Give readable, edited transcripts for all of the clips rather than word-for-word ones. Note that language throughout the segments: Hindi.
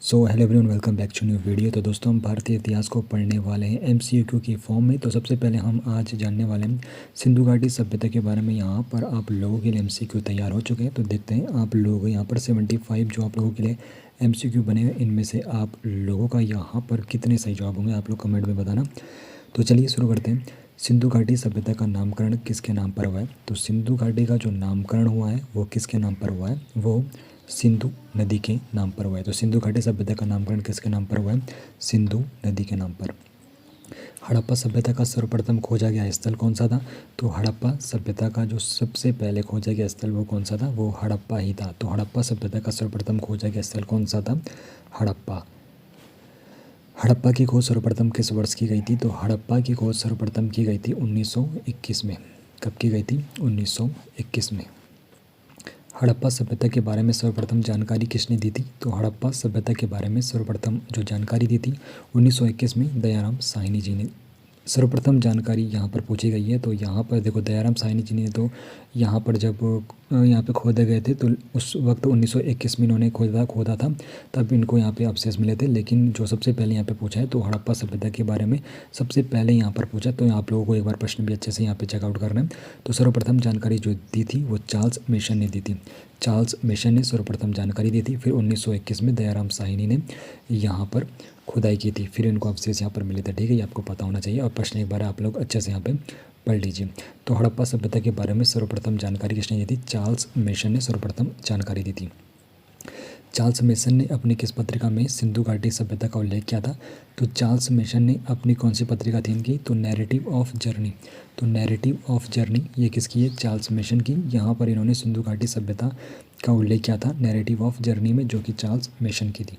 So hello everyone, welcome back to new video. तो दोस्तों, हम भारतीय इतिहास को पढ़ने वाले हैं एमसीक्यू की फॉर्म में। तो सबसे पहले हम आज जानने वाले हैं सिंधु घाटी सभ्यता के बारे में। यहाँ पर आप लोगों के लिए एमसीक्यू तैयार हो चुके हैं, तो देखते हैं आप लोग यहाँ पर 75 जो आप लोगों के लिए एमसीक्यू बने हैं, इनमें से आप लोगों का यहाँ पर कितने सही जवाब होंगे, आप लोग कमेंट में बताना। तो चलिए शुरू करते हैं। सिंधु घाटी सभ्यता का नामकरण किसके नाम पर हुआ है? तो सिंधु घाटी का जो नामकरण हुआ है वो किसके नाम पर हुआ है? वो सिंधु नदी के नाम पर हुआ है। तो सिंधु घाटी सभ्यता का नामकरण किसके नाम पर हुआ है? सिंधु नदी के नाम पर। हड़प्पा सभ्यता का सर्वप्रथम खोजा गया स्थल कौन सा था? तो हड़प्पा सभ्यता का जो सबसे पहले खोजा गया स्थल वो कौन सा था? वो हड़प्पा ही था। तो हड़प्पा सभ्यता का सर्वप्रथम खोजा गया स्थल कौन सा था? हड़प्पा। हड़प्पा की खोज सर्वप्रथम किस वर्ष की गई थी? तो हड़प्पा की खोज सर्वप्रथम की गई थी 1921 में। कब की गई थी? 1921 में। हड़प्पा सभ्यता के बारे में सर्वप्रथम जानकारी किसने दी थी? तो हड़प्पा सभ्यता के बारे में सर्वप्रथम जो जानकारी दी थी 1921 में दयाराम साहनी जी ने। सर्वप्रथम जानकारी यहाँ पर पूछी गई है। तो यहाँ पर देखो, दयाराम साहनी जी ने तो यहाँ पर जब यहाँ पे खोदे गए थे तो उस वक्त 1921 में इन्होंने खोदा था, तब इनको यहाँ पे अवशेष मिले थे। लेकिन जो सबसे पहले यहाँ पे पूछा है तो हड़प्पा सभ्यता के बारे में सबसे पहले यहाँ पर पूछा। तो आप लोगों को एक बार प्रश्न भी अच्छे से यहाँ पे चेकआउट करना है। तो सर्वप्रथम जानकारी जो दी थी वो चार्ल्स मेसन ने दी थी। चार्ल्स मेसन ने सर्वप्रथम जानकारी दी थी। फिर 1921 में दयाराम साहनी ने यहाँ पर खुदाई की थी, फिर इनको अवशेष यहाँ पर मिले थे। ठीक है, ये आपको पता होना चाहिए। और प्रश्न एक बार आप लोग अच्छे से यहाँ पे पढ़ लीजिए। तो हड़प्पा सभ्यता के बारे में सर्वप्रथम जानकारी किसने दी थी? चार्ल्स मेसन ने सर्वप्रथम जानकारी दी थी। चार्ल्स मेसन ने अपनी किस पत्रिका में सिंधु घाटी सभ्यता का उल्लेख किया था? तो चार्ल्स मेसन ने अपनी कौन सी पत्रिका थी इनकी? तो नैरेटिव ऑफ जर्नी। तो नैरेटिव ऑफ जर्नी ये किसकी है? चार्ल्स मेसन की। यहाँ पर इन्होंने सिंधु घाटी सभ्यता का उल्लेख किया था नैरेटिव ऑफ जर्नी में, जो कि चार्ल्स मेसन की थी।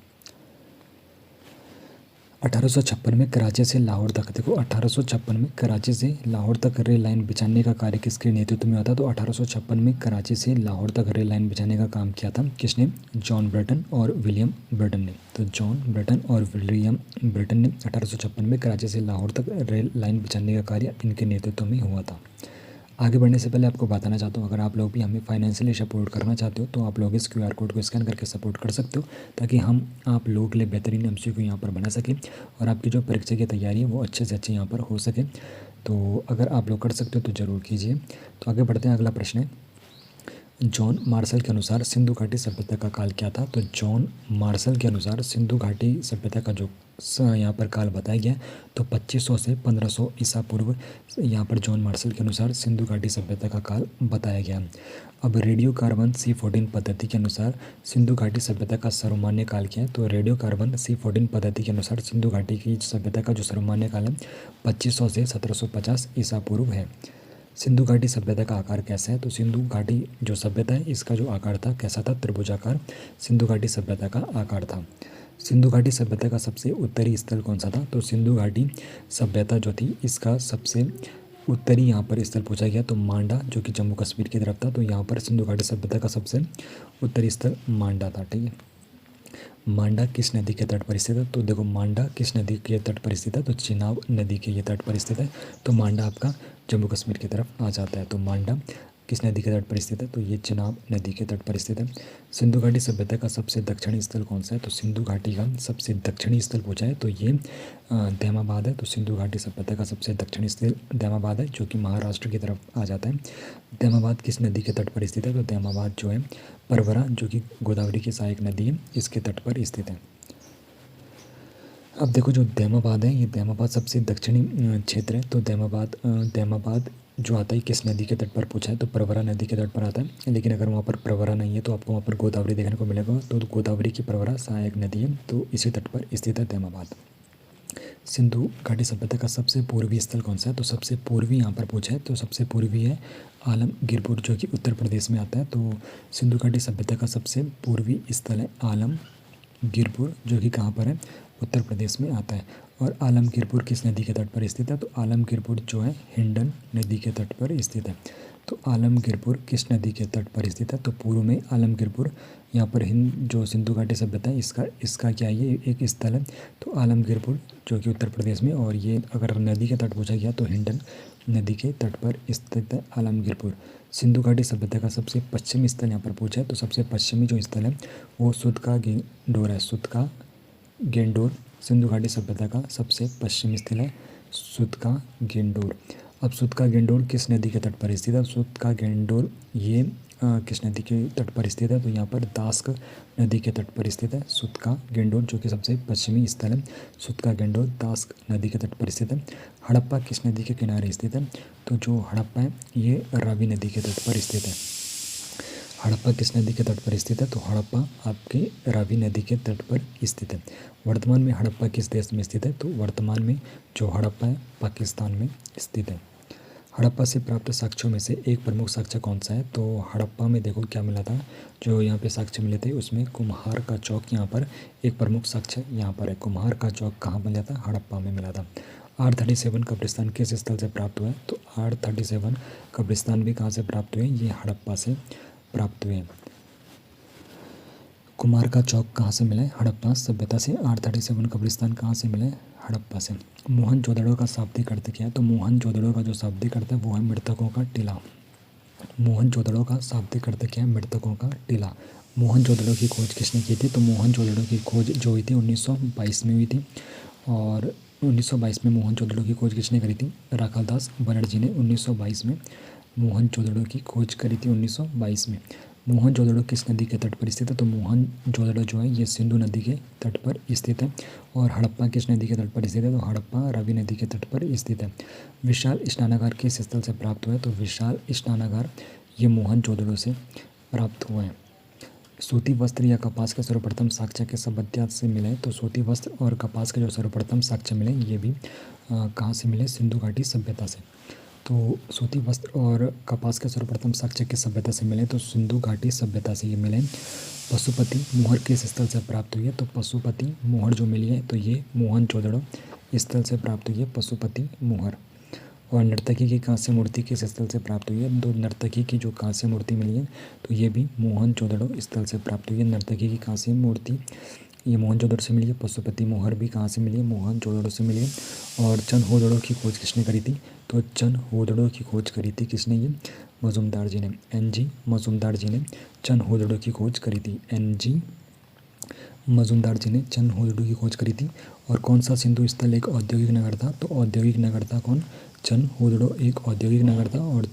1856 में कराची से लाहौर तक, देखो 1856 में कराची से लाहौर तक रेल लाइन बिछाने का कार्य किसके नेतृत्व में हुआ था? तो 1856 में कराची से लाहौर तक रेल लाइन बिछाने का काम किया था किसने? जॉन ब्रेटन और विलियम ब्रेटन ने। तो जॉन ब्रेटन और विलियम ब्रेटन ने 1856 में कराची से लाहौर तक रेल लाइन बिछाने का कार्य इनके नेतृत्व में हुआ था। आगे बढ़ने से पहले आपको बताना चाहता हूँ, अगर आप लोग भी हमें फाइनेंशियली सपोर्ट करना चाहते हो तो आप लोग इस क्यूआर कोड को स्कैन करके सपोर्ट कर सकते हो, ताकि हम आप लोगों के लिए बेहतरीन एमसीक्यू यहाँ पर बना सकें और आपकी जो परीक्षा की तैयारी है वो अच्छे से अच्छे यहाँ पर हो सके। तो अगर आप लोग कर सकते हो तो ज़रूर कीजिए। तो आगे बढ़ते हैं, अगला प्रश्न है, जॉन मार्शल के अनुसार सिंधु घाटी सभ्यता का काल क्या था? तो जॉन मार्शल के अनुसार सिंधु घाटी सभ्यता का जो यहाँ पर काल बताया गया तो 2500 से 1500 ईसा पूर्व यहाँ पर जॉन मार्शल के अनुसार सिंधु घाटी सभ्यता का काल बताया गया। अब रेडियो कार्बन C14 पद्धति के अनुसार सिंधु घाटी सभ्यता का सर्वमान्य काल क्या है? तो रेडियो कार्बन C14 पद्धति के अनुसार सिंधु घाटी की सभ्यता का जो सर्वमान्य काल है 2500 से 1750 ईसा पूर्व है। सिंधु घाटी सभ्यता का आकार कैसा है? तो सिंधु घाटी जो सभ्यता है इसका जो आकार था कैसा था? त्रिभुजाकार सिंधु घाटी सभ्यता का आकार था। सिंधु घाटी सभ्यता का सबसे उत्तरी स्थल कौन सा था? तो सिंधु घाटी सभ्यता जो थी इसका सबसे उत्तरी यहाँ पर स्थल पूछा गया तो मांडा, जो कि जम्मू कश्मीर की तरफ था। तो यहाँ पर सिंधु घाटी सभ्यता का सबसे उत्तरी स्थल मांडा था। ठीक है, मांडा किस नदी के तट पर स्थित है? तो देखो, मांडा किस नदी के तट पर स्थित है? तो चिनाब नदी के ये तट पर स्थित है। तो मांडा आपका जम्मू कश्मीर की तरफ आ जाता है। तो मांडा किस नदी के तट पर स्थित है? तो ये चिनाब नदी के तट पर स्थित है। सिंधु घाटी सभ्यता का सबसे दक्षिणी स्थल कौन सा है? तो सिंधु घाटी का सबसे दक्षिणी स्थल पूछा है तो ये दैमाबाद है। तो सिंधु घाटी सभ्यता का सबसे दक्षिणी स्थल दैमाबाद है, जो कि महाराष्ट्र की तरफ आ जाता है। दैमाबाद किस नदी के तट पर स्थित है? तो दैमाबाद जो है परवरा, जो कि गोदावरी की सहायक नदी है, इसके तट पर स्थित है। अब देखो, जो दैमाबाद है ये दैमाबाद सबसे दक्षिणी क्षेत्र है। तो दैमाबाद जो आता है किस नदी के तट पर पूछा है? तो प्रवरा नदी के तट पर आता है। लेकिन अगर वहाँ पर प्रवरा नहीं है तो आपको वहाँ पर गोदावरी देखने को मिलेगा। तो गोदावरी की प्रवरा सहायक नदी है, तो इसी तट पर स्थित है दैमाबाद। सिंधु घाटी सभ्यता का सबसे पूर्वी स्थल कौन सा है? तो सबसे पूर्वी यहाँ पर पूछा है तो सबसे पूर्वी है आलमगीरपुर, जो कि उत्तर प्रदेश में आता है। तो सिंधु घाटी सभ्यता का सबसे पूर्वी स्थल है आलमगीरपुर, जो कि कहाँ पर है? उत्तर प्रदेश में आता है। और आलमगीरपुर किस नदी के तट पर स्थित है? तो आलमगीरपुर जो है हिंडन नदी के तट पर स्थित है। तो आलमगीरपुर किस नदी के तट पर स्थित है? तो पूर्व में आलमगीरपुर यहाँ पर हिंद जो सिंधु घाटी सभ्यता है इसका क्या है? ये एक स्थल है। तो आलमगीरपुर जो कि उत्तर प्रदेश में, और ये अगर नदी के तट पूछा गया तो हिंडन नदी के तट पर स्थित है आलमगीरपुर। सिंधु घाटी सभ्यता का सबसे पश्चिमी स्थल यहाँ पर पूछा है तो सबसे पश्चिमी जो स्थल है वो सुदका गेंडोर है। सुदका गेंडोर सिंधु घाटी सभ्यता का सबसे पश्चिमी स्थल है सुत का गेंडोर। अब सुत का गेंडोर किस नदी के तट पर स्थित है? सुत का गेंडोर ये किस नदी के तट पर स्थित है? तो यहाँ पर दास्क नदी के तट पर स्थित है सुत का गेंडोर, जो कि सबसे पश्चिमी स्थल है। सुत का गेंडोर दास्क नदी के तट पर स्थित है। हड़प्पा किस नदी के किनारे स्थित है? तो जो हड़प्पा है ये रावी नदी के तट पर स्थित है। हड़प्पा किस नदी के तट पर स्थित है? तो हड़प्पा आपके रावी नदी के तट पर स्थित है। वर्तमान में हड़प्पा किस देश में स्थित है? तो वर्तमान में जो हड़प्पा है पाकिस्तान में स्थित है। हड़प्पा से प्राप्त साक्ष्यों में से एक प्रमुख साक्ष्य कौन सा है? तो हड़प्पा में देखो क्या मिला था, जो यहाँ पे साक्ष्य मिले थे उसमें कुम्हार का चौक यहाँ पर एक प्रमुख साक्ष्य यहाँ पर है। कुम्हार का चौक कहाँ मिला था? हड़प्पा में मिला था। R37 कब्रिस्तान किस स्थल से प्राप्त हुआ है? तो R37 कब्रिस्तान भी कहाँ से प्राप्त हुए? ये हड़प्पा से प्राप्त हुए। कुम्हार का चौक कहाँ से मिला है? हड़प्पा सभ्यता से। R37 कब्रिस्तान कहाँ से मिला है? हड़प्पा से। मोहनजोदड़ो का शाब्दिक अर्थ क्या है? तो मोहनजोदड़ो का जो शाब्दिक अर्थ है वो है मृतकों का टीला। मोहनजोदड़ो का शाब्दिक अर्थ क्या है? मृतकों का टीला। मोहनजोदड़ो की खोज किसने की थी? तो मोहनजोदड़ो की खोज जो हुई थी 1922 में हुई थी। और 1922 में मोहनजोदड़ो की खोज किसने करी थी? राखालदास बनर्जी ने 1922 में मोहनजोदड़ो की खोज करी थी 1922 में। मोहनजोदड़ो किस नदी के तट पर स्थित है? तो मोहनजोदड़ो जो है ये सिंधु नदी के तट पर स्थित है। और हड़प्पा किस नदी के तट पर स्थित है? तो हड़प्पा रावी नदी के तट पर स्थित है। विशाल स्नानागार किस स्थल से प्राप्त हुआ है? तो विशाल स्नानागार ये मोहनजोदड़ो से प्राप्त हुआ है। सूती वस्त्र या कपास के सर्वप्रथम साक्ष्य के सभ्यता से मिले? तो सूती वस्त्र और कपास के जो सर्वप्रथम साक्ष्य मिले ये भी कहाँ से मिले? सिंधु घाटी सभ्यता से। तो सूती वस्त्र और कपास के सर्वप्रथम साक्ष्य किस सभ्यता से मिले? तो सिंधु घाटी सभ्यता से ये मिले। पशुपति मोहर किस स्थल से प्राप्त हुई है? तो पशुपति मोहर जो मिली है तो ये मोहनजोदड़ो स्थल से प्राप्त हुई है पशुपति मोहर। और नर्तकी की कांस्य मूर्ति किस स्थल से प्राप्त हुई है? तो नर्तकी की जो कांस्य मूर्ति मिली है तो ये भी मोहनजोदड़ो स्थल से प्राप्त हुई है। नर्तकी की कांस्य मूर्ति ये मोहनजोदड़ो से मिली है। पशुपति मोहर भी कहाँ से मिली है? मोहनजोदड़ो से मिली है। और चंदहोदड़ो की खोज किसने करी थी? तो चंदहोदड़ो की खोज करी थी किसने? ये मजुमदार जी ने, NG मजुमदार जी ने चंदहोदड़ो की खोज करी थी। NG मजुमदार जी ने चंदहोदड़ो की खोज करी थी। और कौन सा सिंधु स्थल एक औद्योगिक नगर था? तो औद्योगिक नगर था कौन? चंदहोदड़ो एक औद्योगिक नगर था। और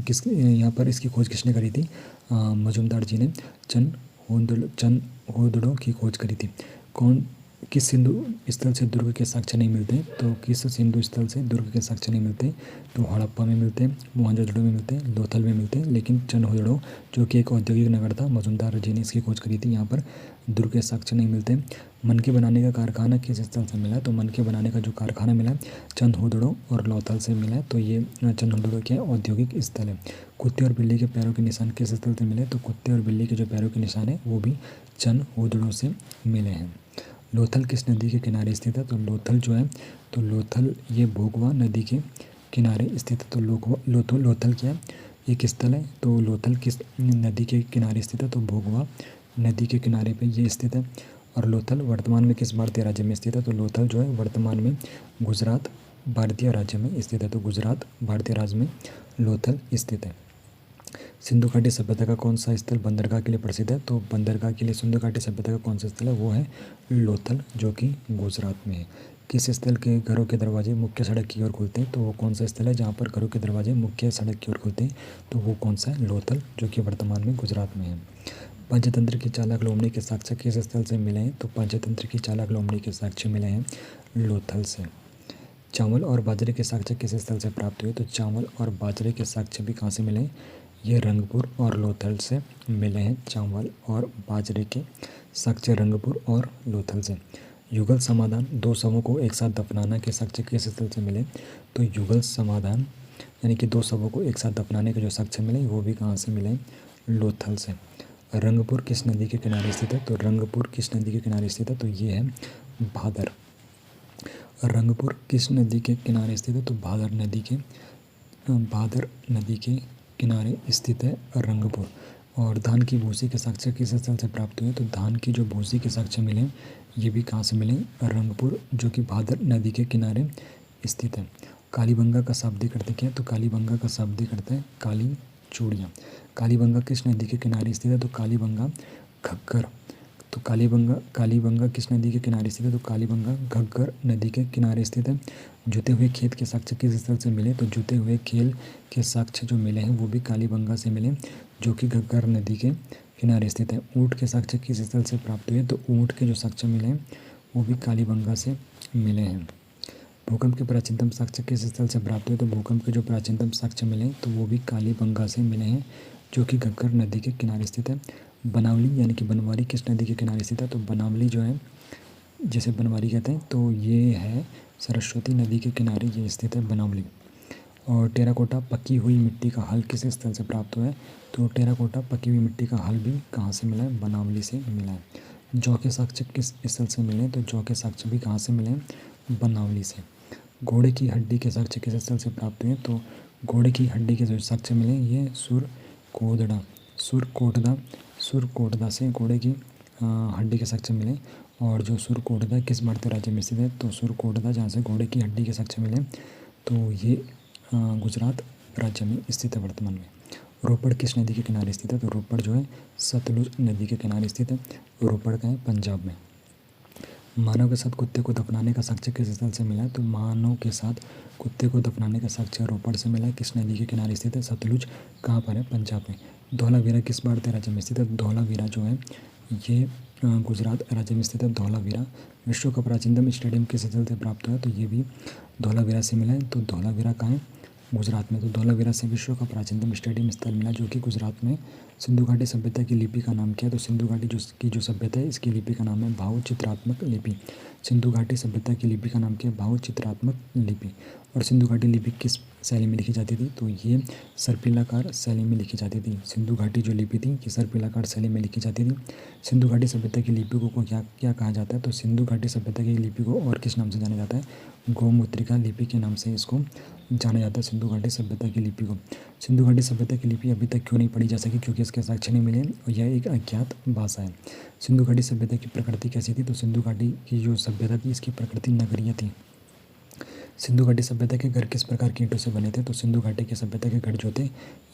किस यहाँ पर इसकी खोज किसने करी थी? मजुमदार जी ने चंदहोदड़ो की खोज करी थी। कौन किस सिंधु स्थल से दुर्ग के साक्ष्य नहीं मिलते? तो किस सिंधु स्थल से दुर्ग के साक्ष्य नहीं मिलते? तो हड़प्पा में मिलते हैं, मोहनजोदड़ो में मिलते हैं, लोथल में मिलते हैं, लेकिन चंदहोदड़ो जो कि एक औद्योगिक नगर था मजुमदार जी ने इसकी खोज करी थी, यहाँ पर दुर्ग के साक्ष्य नहीं मिलते। मनके बनाने का कारखाना किस स्थल से मिला? तो मनके बनाने का जो कारखाना मिला चंदहोदड़ो और लोथल से मिला। तो ये चंदहोदड़ो क्या औद्योगिक स्थल है। कुत्ते और बिल्ली के पैरों के निशान किस स्थल से मिले? तो कुत्ते और बिल्ली के जो पैरों के निशान है वो भी चंदहोदड़ो से मिले हैं। लोथल किस नदी के किनारे स्थित है? तो लोथल जो है तो लोथल ये भोगवा नदी के किनारे स्थित है। तो लोथल क्या है? एक स्थल है। तो लोथल किस नदी के किनारे स्थित है? तो भोगवा नदी के किनारे पे ये स्थित है। और लोथल वर्तमान में किस भारतीय राज्य में स्थित है? तो लोथल जो है वर्तमान में गुजरात भारतीय राज्य में स्थित है। तो गुजरात भारतीय राज्य में लोथल स्थित है। सिंधु घाटी सभ्यता का कौन सा स्थल बंदरगाह के लिए प्रसिद्ध है? तो बंदरगाह के लिए सिंधु घाटी सभ्यता का कौन सा स्थल है? वो है लोथल, जो कि गुजरात में है। किस स्थल के घरों के दरवाजे मुख्य सड़क की ओर खुलते हैं? तो वो कौन सा स्थल है जहाँ पर घरों के दरवाजे मुख्य सड़क की ओर खुलते हैं? तो वो कौन सा है? लोथल, जो कि वर्तमान में गुजरात में है। पंचतंत्र की चालक लोमड़ी के साक्ष्य किस स्थल से मिले हैं? तो पंचतंत्र की चालक लोमड़ी के साक्ष्य मिले हैं लोथल से। चावल और बाजरे के साक्ष्य किस स्थल से प्राप्त हुए? तो चावल और बाजरे के साक्ष्य भी कहाँ से मिले? ये रंगपुर और लोथल से मिले हैं। चावल और बाजरे के साक्ष्य रंगपुर और लोथल से। युगल समाधान दो शवों को एक साथ दफनाना के साक्ष्य किस स्थल से मिले? तो युगल समाधान यानी कि दो शवों को एक साथ दफनाने के जो साक्ष्य मिले वो भी कहाँ से मिले? लोथल से। रंगपुर किस नदी के किनारे स्थित है? तो रंगपुर किस नदी के किनारे स्थित है? तो ये है भादर। रंगपुर किस नदी के किनारे स्थित है? तो भादर नदी के किनारे स्थित है रंगपुर। और धान की भूसी के साक्ष्य किस स्थल से प्राप्त हुए? तो धान की जो भूसी के साक्ष्य मिले ये भी कहाँ से मिले? रंगपुर, जो कि भादर नदी के किनारे स्थित है। कालीबंगा का शाब्दिक अर्थ क्या है? तो कालीबंगा का शाब्दिक अर्थ है काली चूड़ियाँ। कालीबंगा किस नदी के किनारे स्थित है? तो कालीबंगा घग्गर तो कालीबंगा किस नदी के किनारे स्थित है? तो कालीबंगा घग्गर नदी के किनारे स्थित है। जुते हुए खेत के साक्ष्य किस स्थल से मिले? तो जुते हुए खेल के साक्ष्य जो मिले हैं वो भी कालीबंगा से मिले, जो कि घग्गर नदी के किनारे स्थित है। ऊँट के साक्ष्य किस स्थल से प्राप्त हुए? तो ऊँट के जो साक्ष्य मिले हैं वो भी कालीबंगा से मिले हैं। भूकंप के प्राचीनतम साक्ष्य किस स्थल से प्राप्त हुए? तो भूकंप के जो प्राचीनतम साक्ष्य मिले तो वो भी कालीबंगा से मिले हैं, जो कि घग्गर नदी के किनारे स्थित है। बनावली यानी कि बनवारी किस नदी के किनारे स्थित है? तो बनावली जो है, जिसे बनवारी कहते हैं, तो ये है सरस्वती नदी के किनारे ये स्थित है बनावली। और टेराकोटा पकी हुई मिट्टी का हल किस स्थल से प्राप्त हुआ है? तो टेराकोटा पकी हुई मिट्टी का हल भी कहाँ से मिला है? बनावली से मिला है। जौ के साक्ष्य किस स्थल से मिले? तो जौ के साक्ष्य भी कहाँ से मिले हैं? बनावली से। घोड़े की हड्डी के साक्ष्य किस स्थल से प्राप्त हुए? तो घोड़े की हड्डी के जो साक्ष्य मिले ये सुरकोटदा से घोड़े की हड्डी के साक्ष्य मिले। और जो सुरकोटदा किस भारतीय राज्य में स्थित है? तो सुरकोटदा जहाँ से घोड़े की हड्डी के साक्ष्य मिले तो ये गुजरात राज्य में स्थित है वर्तमान में। रोपड़ किस नदी के किनारे स्थित है? तो रोपड़ जो है सतलुज नदी के किनारे स्थित है। रोपड़ का है पंजाब में। मानव के साथ कुत्ते को दफनाने का साक्ष्य किस स्थल से मिला है? तो मानव के साथ कुत्ते को दफनाने का साक्ष्य रोपड़ से मिला है। किस नदी के किनारे स्थित है? सतलुज। कहाँ पर है? पंजाब में। धौलावीरा किस भारतीय राज्य में स्थित है? धौलावीरा जो है ये गुजरात राज्य में स्थित है। धौलावीरा। विश्व का प्राचीनतम स्टेडियम किस स्थल से प्राप्त हुआ है? तो ये भी धौलावीरा से मिला है। तो धौलावीरा कहाँ है? गुजरात में। तो धौलावीरा से विश्व का प्राचीनतम स्टेडियम स्थल मिला, जो कि गुजरात में। सिंधु घाटी सभ्यता की लिपि का नाम क्या है? तो सिंधु घाटी जो सभ्यता है इसकी लिपि का नाम है भाव चित्रात्मक लिपि। सिंधु घाटी सभ्यता की लिपि का नाम क्या है? भाव चित्रात्मक लिपि। और सिंधु घाटी लिपि किस शैली में लिखी जाती थी? तो ये सर्पिलाकार शैली में लिखी जाती थी। सिंधु घाटी जो लिपि थी ये सर्पिलाकार शैली में लिखी जाती थी। सिंधु घाटी सभ्यता की लिपि को क्या क्या कहा जाता है? तो सिंधु घाटी सभ्यता की लिपि को और किस नाम से जाना जाता है? गोमुद्रिका लिपि के नाम से इसको जाना जाता है, सिंधु घाटी सभ्यता की लिपि को। सिंधु घाटी सभ्यता की लिपि अभी तक क्यों नहीं पढ़ी जा सकी? क्योंकि इसके साक्ष्य नहीं मिले और यह एक अज्ञात भाषा है। सिंधु घाटी सभ्यता की प्रकृति कैसी थी? तो सिंधु घाटी की जो सभ्यता थी इसकी प्रकृति नगरीय थी। सिंधु घाटी सभ्यता के घर किस प्रकार की ईंटों से बने थे? तो सिंधु घाटी की सभ्यता के घर जो थे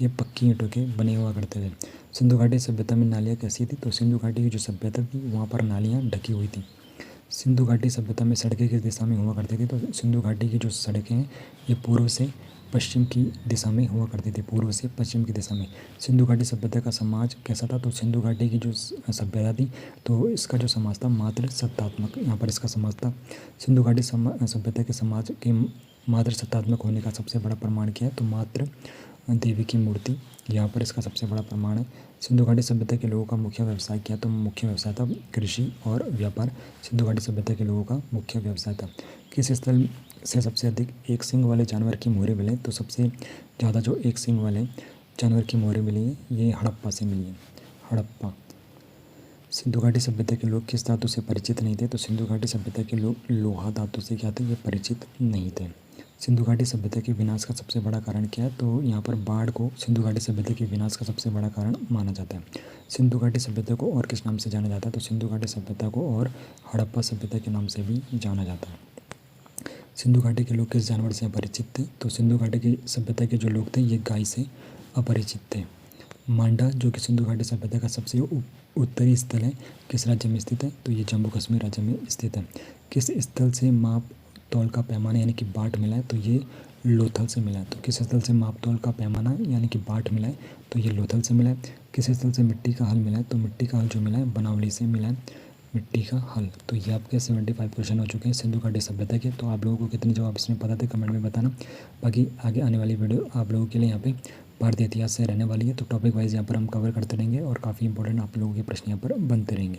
ये पक्की ईंटों के बने हुआ करते थे। सिंधु घाटी सभ्यता में नालियाँ कैसी थी? तो सिंधु घाटी की जो सभ्यता थी वहाँ पर नालियाँ ढकी हुई थी। सिंधु घाटी सभ्यता में सड़कें किस दिशा में हुआ करती थी? तो सिंधु घाटी की जो सड़कें हैं ये पूर्व से पश्चिम की दिशा में हुआ करती थी, पूर्व से पश्चिम की दिशा में। सिंधु घाटी सभ्यता का समाज कैसा था? तो सिंधु घाटी की जो सभ्यता थी तो इसका जो समाज था मातृ सत्तात्मक, यहाँ पर इसका समाज था। सिंधु घाटी सभ्यता के समाज के मातृ सत्तात्मक होने का सबसे बड़ा प्रमाण क्या है? तो मातृ देवी की मूर्ति, यहाँ पर इसका सबसे बड़ा प्रमाण है। सिंधु घाटी सभ्यता के लोगों का मुख्य व्यवसाय क्या? तो मुख्य व्यवसाय था कृषि और व्यापार। सिंधु घाटी सभ्यता के लोगों का मुख्य व्यवसाय था। किस स्थल से सबसे अधिक एक सींग वाले जानवर की मोहरें मिले? तो सबसे ज़्यादा जो एक सींग वाले जानवर की मोहरें मिली है ये हड़प्पा से मिली है, हड़प्पा। सिंधु घाटी सभ्यता के लोग किस धातु से परिचित नहीं थे? तो सिंधु घाटी सभ्यता के लोग लोहा धातु से क्या थे? ये परिचित नहीं थे। सिंधु घाटी सभ्यता के विनाश का सबसे बड़ा कारण क्या है? तो यहाँ पर बाढ़ को सिंधु घाटी सभ्यता के विनाश का सबसे बड़ा कारण माना जाता है। सिंधु घाटी सभ्यता को और किस नाम से जाना जाता है? तो सिंधु घाटी सभ्यता को और हड़प्पा सभ्यता के नाम से भी जाना जाता है। सिंधु घाटी के लोग किस जानवर से अपरिचित थे? तो सिंधु घाटी की सभ्यता के जो लोग थे ये गाय से अपरिचित थे। मांडा जो कि सिंधु घाटी सभ्यता का सबसे उत्तरी स्थल है किस राज्य में स्थित है? तो ये जम्मू कश्मीर राज्य में स्थित है। किस स्थल से माप तौल का पैमाना यानी कि बाट मिला है? तो ये लोथल से मिला है। तो किस स्थल से माप तौल का पैमाना यानी कि बाट मिला है? तो ये लोथल से मिला है। किस स्थल से मिट्टी का हल मिला है? तो मिट्टी का हल जो मिला है बनावली से मिला है, मिट्टी का हल। तो ये आपके 75 क्वेश्चन हो चुके हैं सिंधु घाटी सभ्यता के। तो आप लोगों को कितने जवाब इसमें पता थे कमेंट में बताना। बाकी आगे आने वाली वीडियो आप लोगों के लिए यहाँ पे भारतीय इतिहास से रहने वाली है। तो टॉपिक वाइज यहाँ पर हम कवर करते रहेंगे और काफ़ी इंपॉर्टेंट आप लोगों के प्रश्न यहाँ पर बनते रहेंगे।